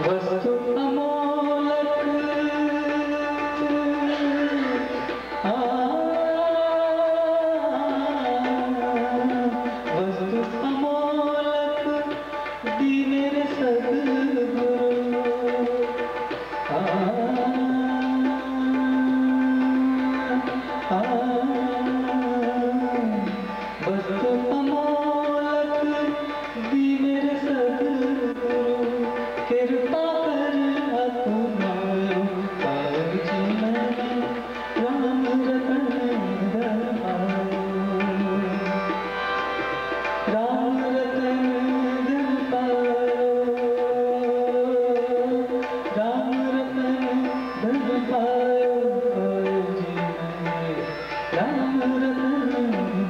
वस्तु अमोलक वस्तु अमोलक दीनेर सद्गुरु वस्तु अमोलक दीनेर सद्गुरु कृपा कर अपनायो पार जीवन राम रतन धन पायो राम रतन धन पायो राम रतन धन पायो पायो जीवन राम रतन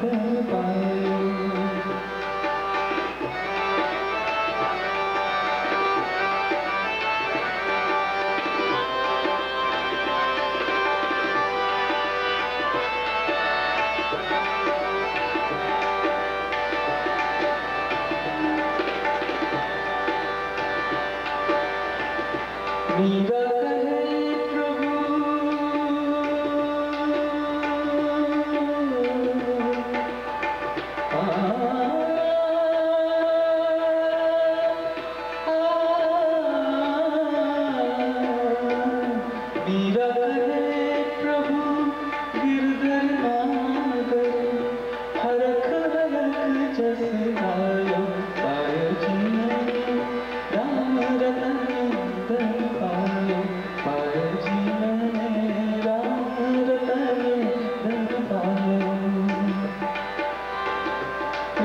धन पायो मीरा कहे प्रभु मीरा कहे प्रभु गिरधर नागर हरख हरख जस आयो पायो जीवन राम रतन धन पायो पायो जीवन राम रतन धन पायो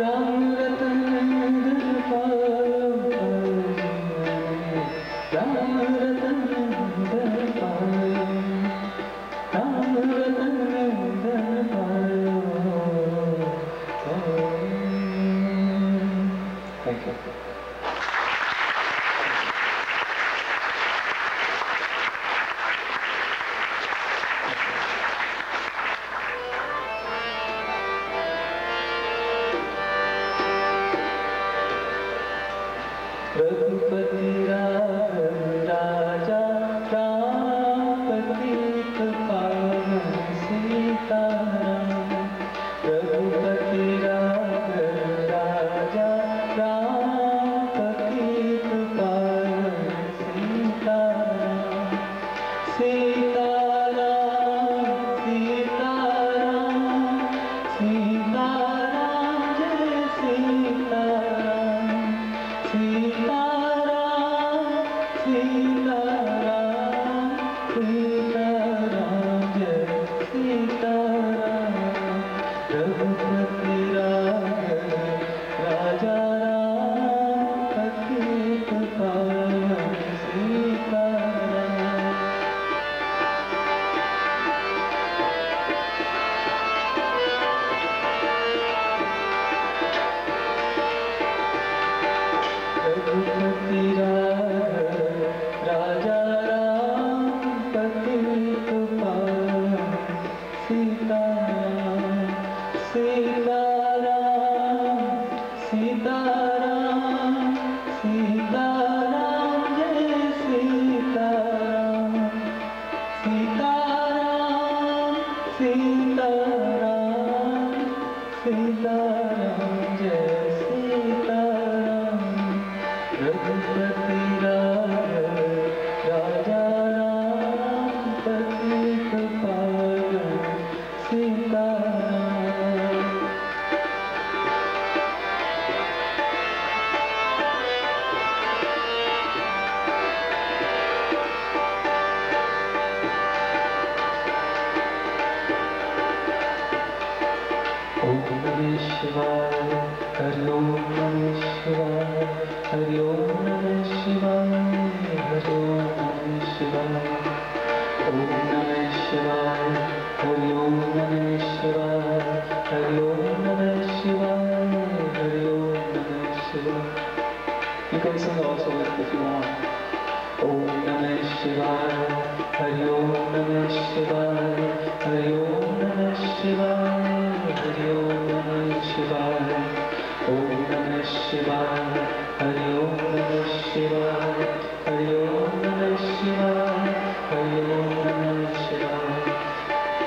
राम रतन धन पायो पायो जीवन राम रतन धन पायो राम रतन धन पायो Thank you. रघुपति राघव राजा राम पतित पावन सीताराम रघुपति राघव राजा राम पतित पावन सीताराम सीताराम सीताराम सीताराम जय सीताराम सीताराम सीताराम सीताराम जय सीताराम रघुपति राघव राजा राम पतित पावन सीताराम रघुपति राघव राजा राम पतित पावन सीताराम सीताराम सीताराम सीताराम जय Sitaram Sitaram Sitaram Sitaram Shivaya, Hari Om Namah Shivaya, Hari Om Namah Shivaya, Hari Om Namah Shivaya, Om Namah Shivaya, Hari Om Namah Shivaya, Hari Om Namah Shivaya, Hari Om Namah Shivaya. You can sing also if you want. Om Namah Shivaya, Hari Om Namah Shivaya, Hari Om Namah Shivaya, Hari Om Namah Shivaya, Om Namah Shivaya, Hari Om Namah Shivaya, Hari Om Namah Shivaya, Hari Om Namah Shivaya,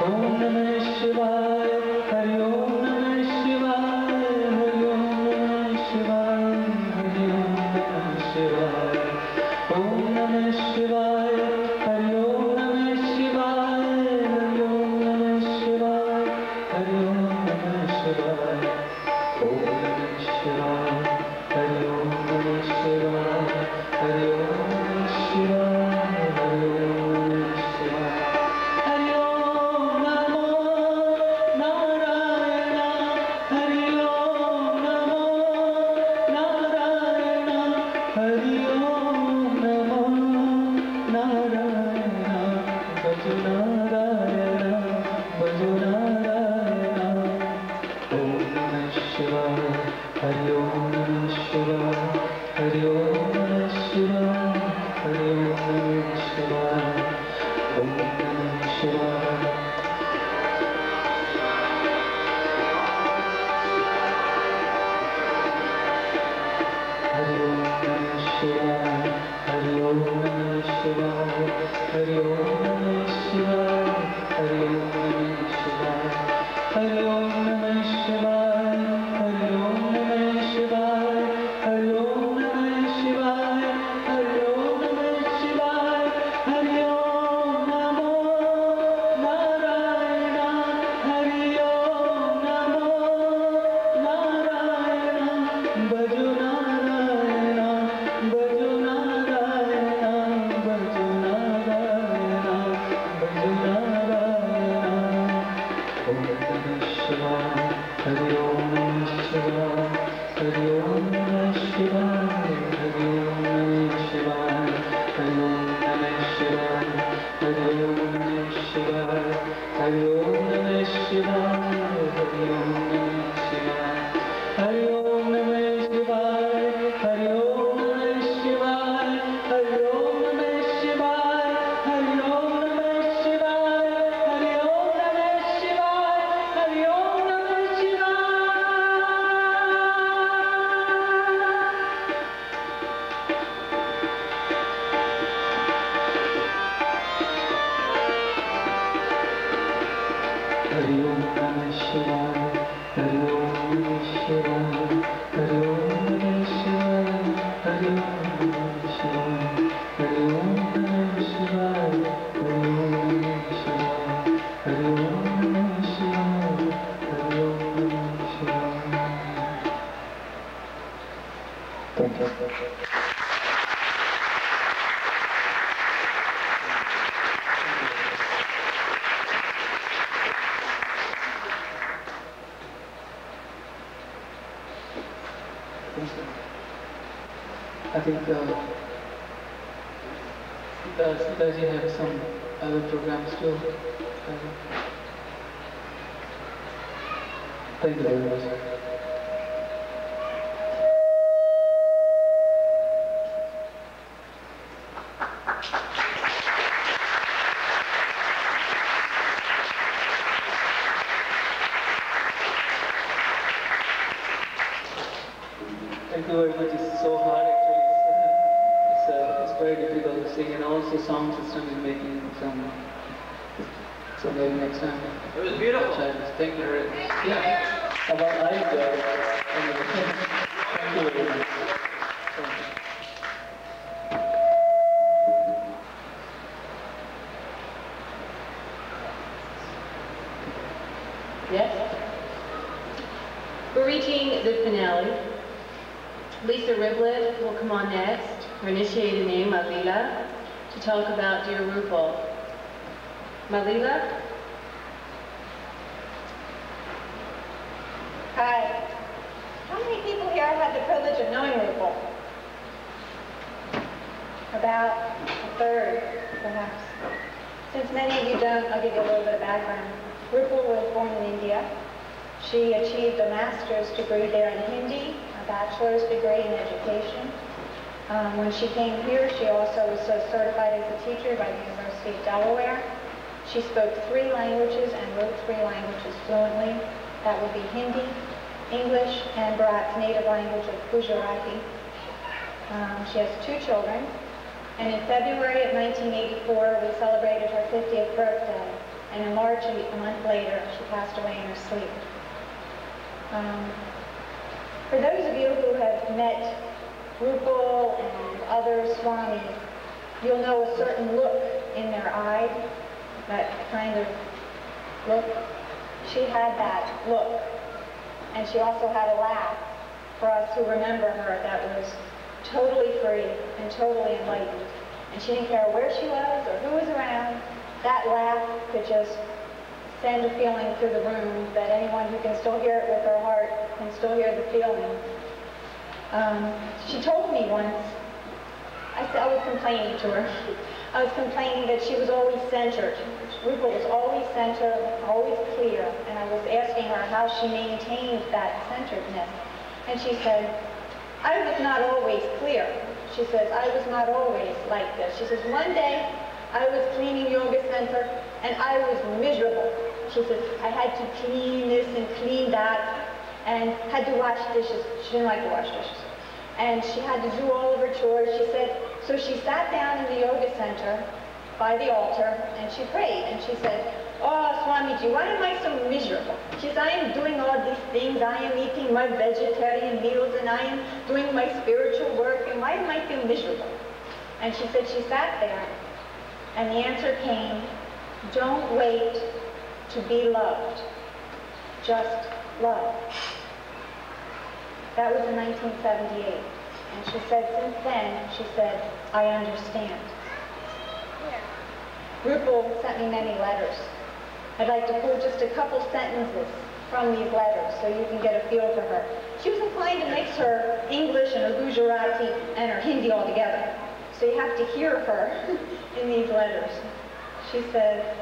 Om Namah Shivaya, Hari Om Namah Shivaya, Hari Om Namah Shivaya, Hari Om Namah Shivaya. Om Namah Shivaya, Hari Om Namah Shivaya, Hari Om Namah Shivaya, Hari Om Namah Shivaya, Om Namah Shivaya, Hari Om Namah Shivaya, Hari Om Namah Shivaya, Hari Om Namah Shivaya. Hari Om Namo Narayana, Hari Om Namo Narayana, Hari Om Namo Narayana, Bhaja Narayana, Bhaja Narayana. Om Namah Shivaya, Hari Om Namah Shivaya, Hari Om Namah Shivaya, Hari Om Namah Shivaya, Om Namah Shivaya. Hari Om Namah Shivaya, Hari Om Namah Shivaya, Hari Om Namah Shivaya, Hari Om Namah Shivaya, Hari Om Namah Shivaya, Hari Om Namah Shivaya, Hari Om Namah Shivaya, Hari Om Namah Shivaya, Hari Om Namo Narayana, Hari Om Namo Narayana, Bhaja Narayana, Bhaja Narayana, Bhaja Narayana, Bhaja Narayana. Om Namah Shivaya, Hari Om Namah Shivaya, Hari Om Namah Shivaya, Hari Om Namah Shivaya, Hari Om Namah Shivaya, Hari Om Namah Shivaya, Hari Om Namah Shivaya, Hari Om Namah Shivaya, Hari Om Namah Shivaya, Hari Om Namah Shivaya, Hari Om Namah Shivaya, Hari Om Namah Shivaya, Hari Om Namah Shivaya, Hari Om Namah Shivaya. Hari Om Namah Shivaya, Hari Om Namah Shivaya, Hari Om Namah Shivaya, Hari Om Namah Shivaya, Hari Om Namah Shivaya, Hari Om Namah Shivaya, Hari Om Namah Shivaya, Hari Om Namah Shivaya. Thank you. I think does you have some other programs too? Thank you very much. Thank you very much. It's so hard actually. It's very difficult to sing, and also sound system is making some. So maybe next time. It was beautiful. Thank you very much. Yeah. About I enjoyed it. Thank you very much. Yes? We're reaching the finale. Lisa Riblet will come on next, her initiated name, Malila, to talk about Dear Rupal. Malila? Hi. had the privilege of knowing Rupal. About a third, perhaps. Since many of you don't, I'll give you a little bit of background. Rupal was born in India. She achieved a master's degree there in Hindi, a bachelor's degree in education. When she came here, she also was certified as a teacher by the University of Delaware. She spoke 3 languages and wrote 3 languages fluently. That would be Hindi, English, and Bharat's native language of Gujarati. She has 2 children. And in February of 1984, we celebrated her 50th birthday. And in March, a month later, she passed away in her sleep. For those of you who have met Rupal and other swamis, you'll know a certain look in their eye, that kind of look. She had that look. And she also had a laugh, for us who remember her, that was totally free and totally enlightened. And she didn't care where she was or who was around. That laugh could just send a feeling through the room that anyone who can still hear it with their heart can still hear the feeling. She told me once, I was complaining to her. I was complaining that she was always centered. Rupal was always centered, always clear, and I was asking her how she maintained that centeredness. And she said, I was not always clear. She says, I was not always like this. She says, one day I was cleaning yoga center and I was miserable. She says, I had to clean this and clean that and had to wash dishes. She didn't like to wash dishes. And she had to do all of her chores. She said, so she sat down in the yoga center by the altar and she prayed. And she said, oh, Swamiji, why am I so miserable? She says, I am doing all these things. I am eating my vegetarian meals and I am doing my spiritual work. And why am I feel miserable? And she said she sat there and the answer came, don't wait to be loved. Just love. That was in 1978. And she said, since then, she said, I understand. Rupal sent me many letters. I'd like to pull just a couple sentences from these letters so you can get a feel for her. She was inclined to mix her English and her Gujarati and her Hindi all together. So you have to hear her in these letters. She said,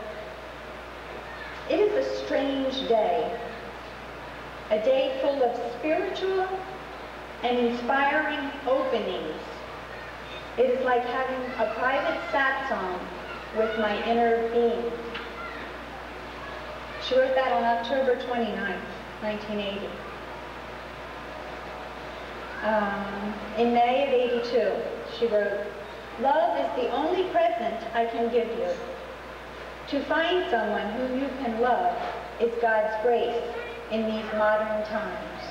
it is a strange day. A day full of spiritual and inspiring openings. It is like having a private satsang with my inner being. She wrote that on October 29th, 1980. In May of 82, she wrote, love is the only present I can give you. To find someone whom you can love is God's grace in these modern times.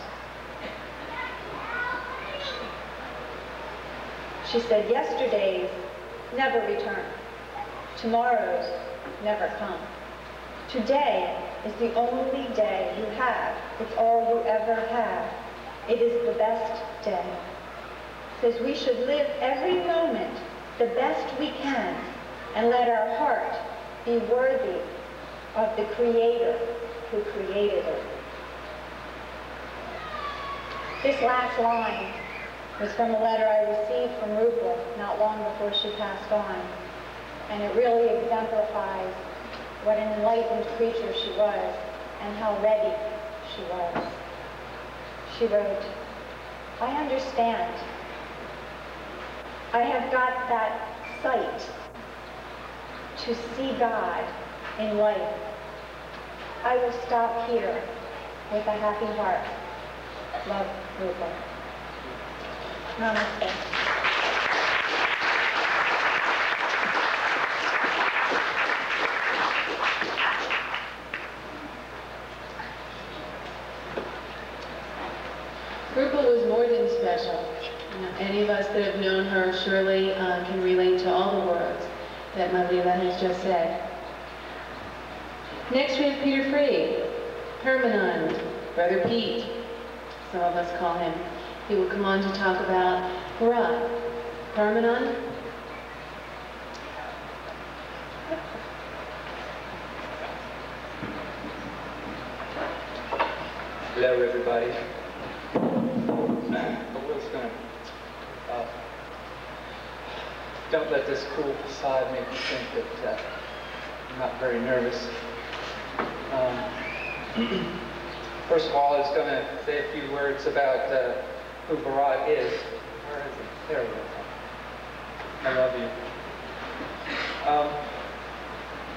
She said, yesterdays never return. Tomorrows never come. Today is the only day you have. It's all you ever have. It is the best day. Says we should live every moment the best we can and let our heart be worthy of the Creator who created it. This last line was from a letter I received from Rupal not long before she passed on. And it really exemplifies what an enlightened creature she was and how ready she was. She wrote, I understand. I have got that sight to see God in life. I will stop here with a happy heart. Love, Rupal. Namaste. Rupal was more than special. Any of us that have known her surely can relate to all the words that Malila has just said. Next we have Peter Freed, Hermanand, Brother Pete, some of us call him. He will come on to talk about Bharat. Hermanand? Hello everybody. don't let this cool facade make you think that I'm not very nervous. First of all, I was going to say a few words about who Bharat is. Where is it? There we go. I love you.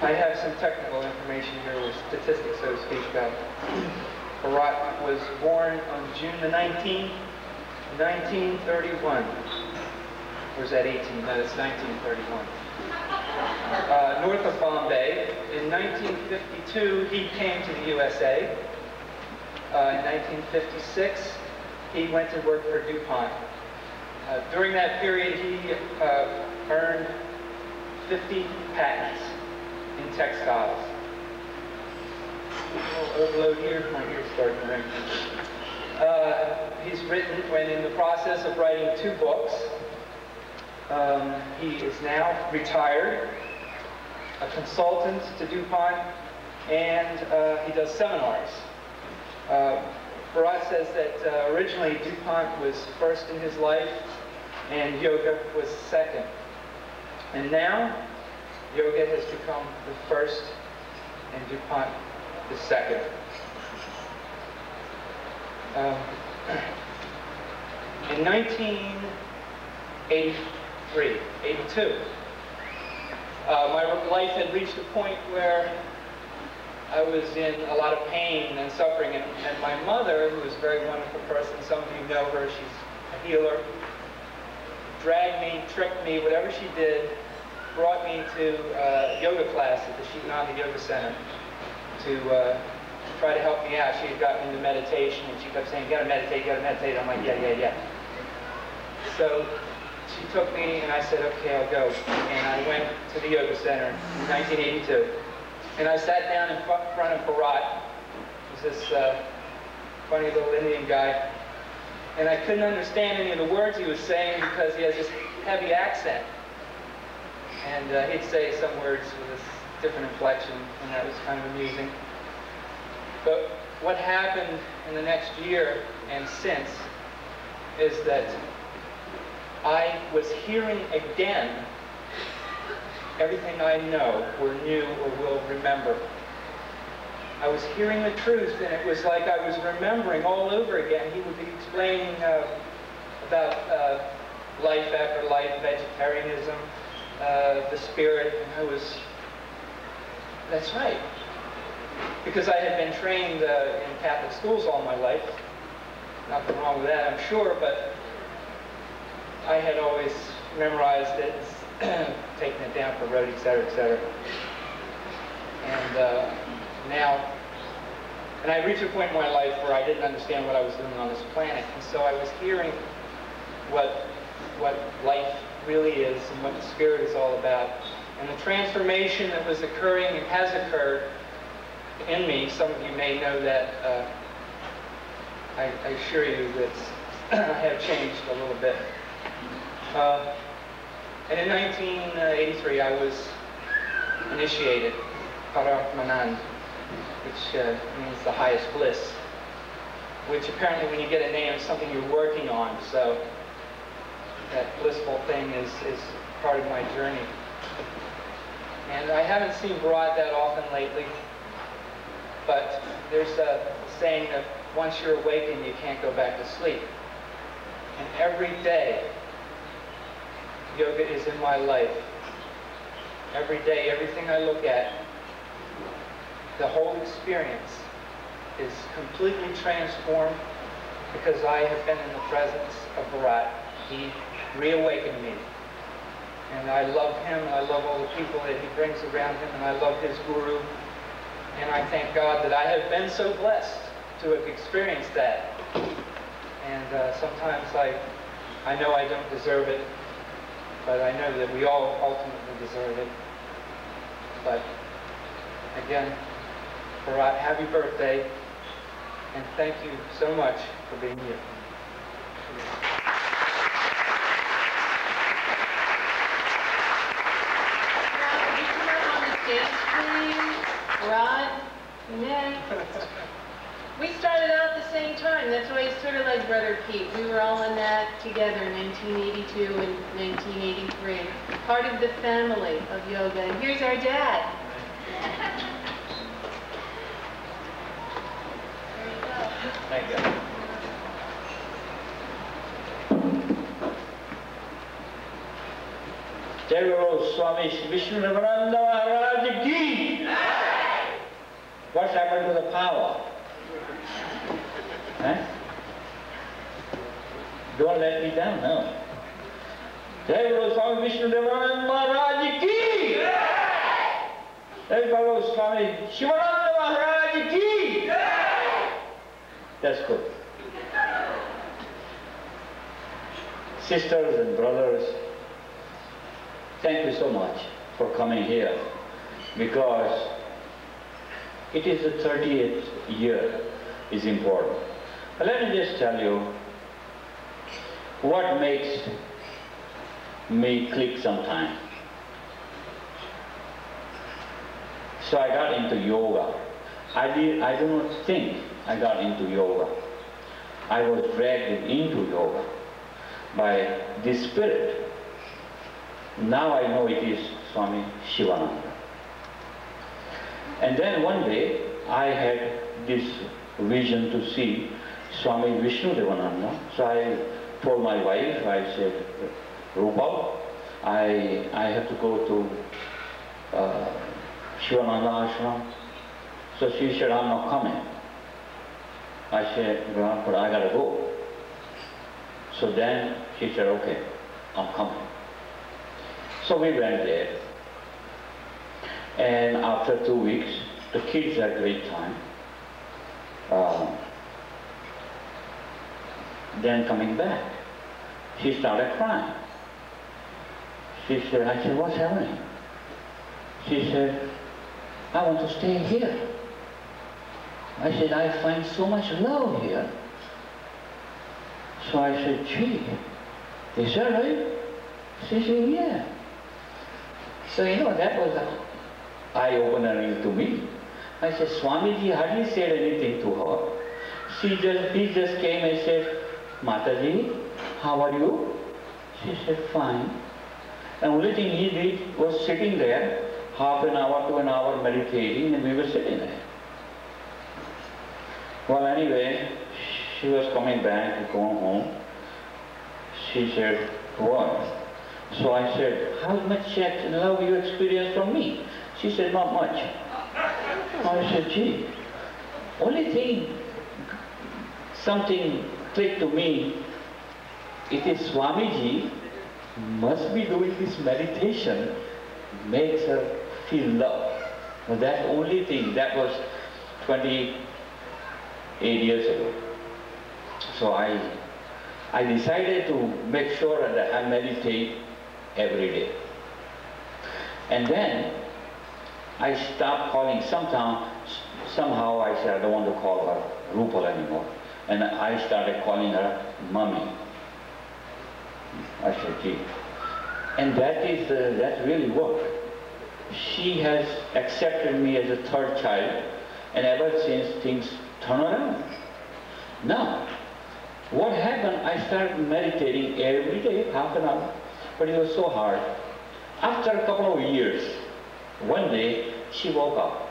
I have some technical information here, or statistics, so to speak, about Bharat was born on June the 19th, 1931. Or is that 18? No, it's 1931. North of Bombay. In 1952, he came to the USA. In 1956, he went to work for DuPont. During that period, he earned 50 patents in textiles. A little overload here, my ear's starting to ring. He's written, when in the process of writing 2 books. He is now retired, a consultant to DuPont, and he does seminars. Bharat says that originally DuPont was first in his life and yoga was second. And now yoga has become the first and DuPont the second. In 1982, my life had reached a point where I was in a lot of pain and suffering, and my mother, who was a very wonderful person, some of you know her, she's a healer, dragged me, tricked me, whatever she did, brought me to yoga class at the Shivananda Yoga Center to try to help me out. She had gotten into meditation, and she kept saying, you gotta meditate, you gotta meditate. I'm like, yeah. So she took me, and I said, okay, I'll go. And I went to the yoga center in 1982. And I sat down in front of Bharat, who's this funny little Indian guy. And I couldn't understand any of the words he was saying because he has this heavy accent. And he'd say some words with this different inflection, and that was kind of amusing. But what happened in the next year and since is that I was hearing again everything I know or knew or will remember. I was hearing the truth, and it was like I was remembering all over again. He would be explaining about life after life, vegetarianism, the spirit, and I was, that's right. Because I had been trained in Catholic schools all my life. Nothing wrong with that, I'm sure, but I had always memorized it, taken it down for road, etc., etc. And and I reached a point in my life where I didn't understand what I was doing on this planet, and so I was hearing what life really is and what the spirit is all about. And the transformation that was occurring and has occurred in me, some of you may know that, I assure you that I have changed a little bit. And in 1983, I was initiated, Paramānanda, which means the highest bliss, which apparently when you get a name is something you're working on, so that blissful thing is part of my journey. And I haven't seen Bharat that often lately, but there's a saying that once you're awakened, you can't go back to sleep. And every day, yoga is in my life. Every day, everything I look at, the whole experience is completely transformed because I have been in the presence of Bharat. He reawakened me. And I love him, and I love all the people that he brings around him, and I love his guru. And I thank God that I have been so blessed to have experienced that. And sometimes I know I don't deserve it, but I know that we all ultimately deserve it. But again, Bharat, happy birthday, and thank you so much for being here. Now, would you come up on the stage, please? Bharat, next. We started out at the same time. That's why he's sort of like Brother Pete. We were all in that together in 1982 and 1983. Part of the family of yoga. And here's our dad. Thank you. Jai Guru Swami Vishnu Devananda Maharaj Ki. What's happened to the power? Huh? Don't let me down, no. Jai Guru Swami Vishnu Devananda Maharaj Ki. Jai Guru Swami Shivananda Maharaj Ki. That's good. Sisters and brothers, thank you so much for coming here, because it is the 30th year is important. But let me just tell you what makes me click sometime. So I got into yoga. I do not think I got into yoga. I was dragged into yoga by this spirit. Now I know it is Swami Shivananda. And then one day I had this vision to see Swami Vishnu Devananda. So I told my wife, I said, Rupa, I have to go to Shivananda ashram. So she said, I'm not coming. I said, well, but I gotta go. So then she said, okay, I'm coming. So we went there. And after 2 weeks, the kids had a great time. Then coming back, she started crying. She said, I said, what's happening? She said, I want to stay here. I said, I find so much love here. So I said, gee, is that right? She said, yeah. So that was an eye-opener to me. I said, Swamiji hardly said anything to her. He just came and said, Mataji, how are you? She said, fine. And only thing he did was sitting there, half an hour to an hour meditating, and we were sitting there. Well, anyway, she was coming back and going home. She said, what? So I said, how much love you experienced from me? She said, not much. I said, gee, only thing, something clicked to me, it is Swamiji must be doing this meditation, makes her feel love. Now that's the only thing. That was 28 years ago. So I decided to make sure that I meditate every day. And then I stopped calling. Somehow I said, I don't want to call her Rupal anymore. And I started calling her Mummy. I said, gee. And that really worked. She has accepted me as a third child, and ever since things turn around. Now, what happened, I started meditating every day, half an hour, but it was so hard. After a couple of years, one day, she woke up.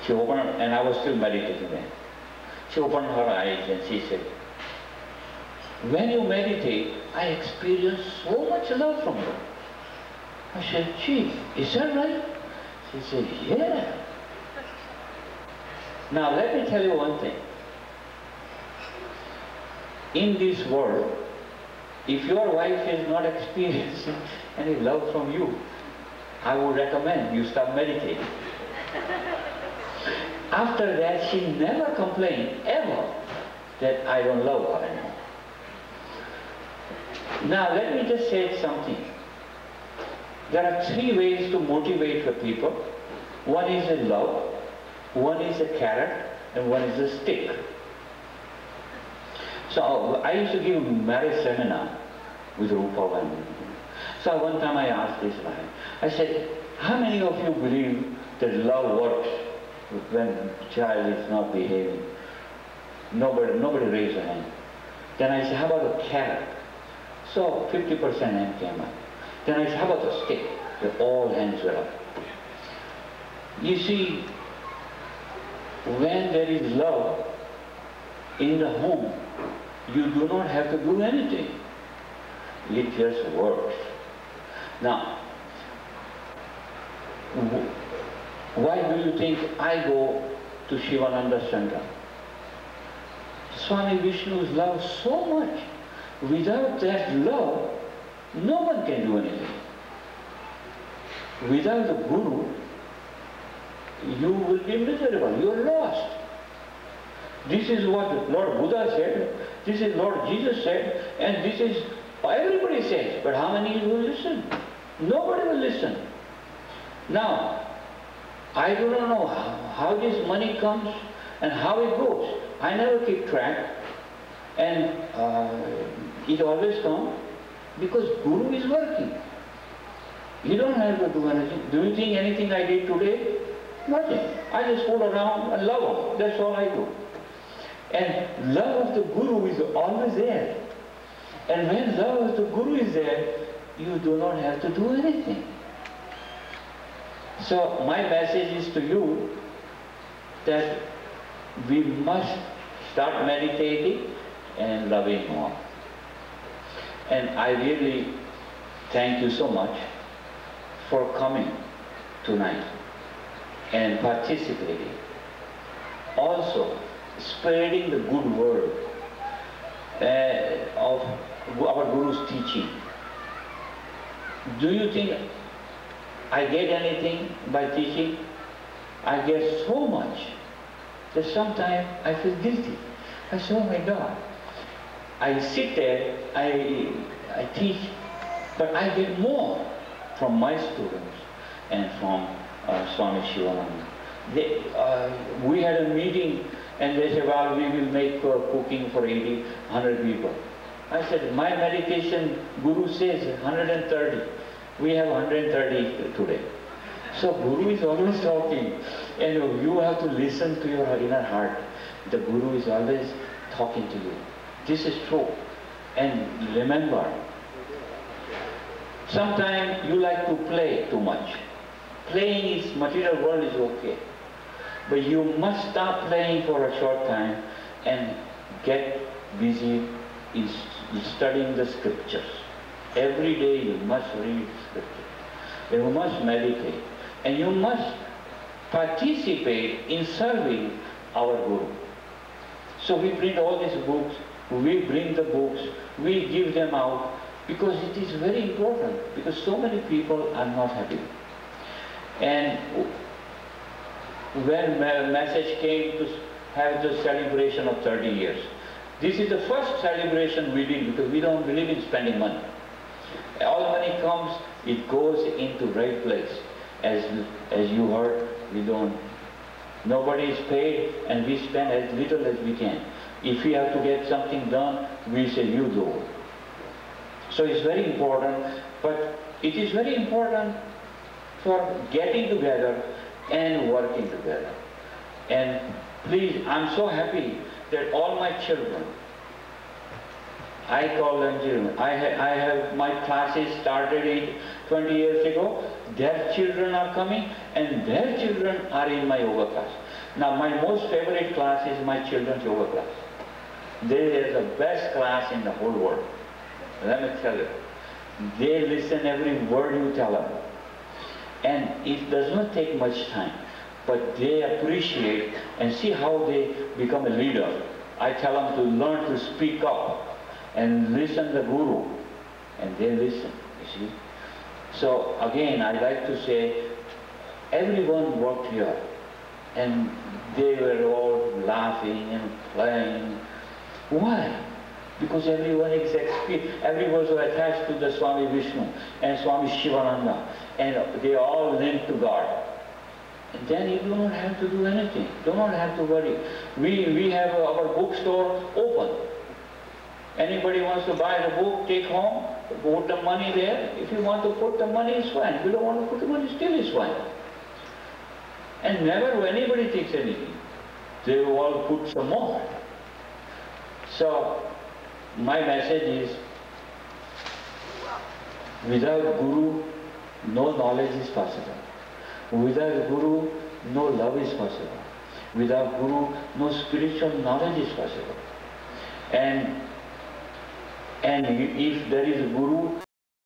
She opened her, and I was still meditating then. She opened her eyes and she said, when you meditate, I experience so much love from you. I said, gee, is that right? She said, yeah. Now let me tell you one thing. In this world, if your wife is not experiencing any love from you, I would recommend you start meditating. After that, she never complained, ever, that I don't love her anymore. Now, let me just say something. There are three ways to motivate the people. One is a love, one is a carrot, and one is a stick. So, I used to give marriage seminar with Rupa. So, one time I asked this guy, I said, how many of you believe that love works when child is not behaving. Nobody raised a hand. Then I said, how about a carrot? So 50% hand came up. Then I said, how about a stick? All hands were up. You see, when there is love in the home, you do not have to do anything. It just works. Now, why do you think I go to Shivananda Center? Swami Vishnu's love so much. Without that love, no one can do anything. Without the Guru, you will be miserable, you are lost. This is what Lord Buddha said, this is Lord Jesus said, and this is everybody says, but how many will listen? Nobody will listen. Now, I do not know how this money comes and how it goes. I never keep track, and it always comes because Guru is working. You don't have to do anything. Do you think anything I did today? Nothing. I just fool around and love him. That's all I do. And love of the Guru is always there. And when love of the Guru is there, you do not have to do anything. So my message is to you that we must start meditating and loving more. And I really thank you so much for coming tonight and participating. Also, spreading the good word of our Guru's teaching. Do you think I get anything by teaching? I get so much that sometimes I feel guilty. I say, oh my God. I sit there, I teach, but I get more from my students and from Swami Shivananda. We had a meeting and they said, well, we will make cooking for 80, 100 people. I said, my meditation Guru says 130. We have 130 today. So Guru is always talking, and you have to listen to your inner heart. The Guru is always talking to you. This is true. And remember, sometimes you like to play too much. Playing is material world is okay. But you must stop playing for a short time and get busy in studying the scriptures. Every day you must read scriptures. You must meditate. And you must participate in serving our Guru. So we bring all these books, we bring the books, we give them out because it is very important, because so many people are not happy. And when my message came to have the celebration of 30 years, this is the first celebration we did because we don't believe in spending money. All money comes, it goes into right place. As you heard, nobody is paid and we spend as little as we can. If we have to get something done, we say, you do it. So it's very important, but it is very important for getting together and working together. And please, I'm so happy that all my children, I call them children. I have my classes started 20 years ago. Their children are coming and their children are in my yoga class. Now my most favorite class is my children's yoga class. They are the best class in the whole world. Let me tell you. They listen every word you tell them. And it does not take much time. But they appreciate and see how they become a leader. I tell them to learn to speak up and listen to the Guru, and they listen, you see. So again, I like to say, everyone worked here, and they were all laughing and playing. Why? Because everyone was attached to the Swami Vishnu and Swami Shivananda, and they all linked to God. And then you do not have to do anything, do not have to worry. We have our bookstore open. Anybody wants to buy the book, take home, put the money there. If you want to put the money, it's fine. If you don't want to put the money, still it's fine. and never anybody takes anything. They all put some more. So, my message is, without Guru, no knowledge is possible. Without Guru, no love is possible. Without Guru, no spiritual knowledge is possible. And if there is a Guru,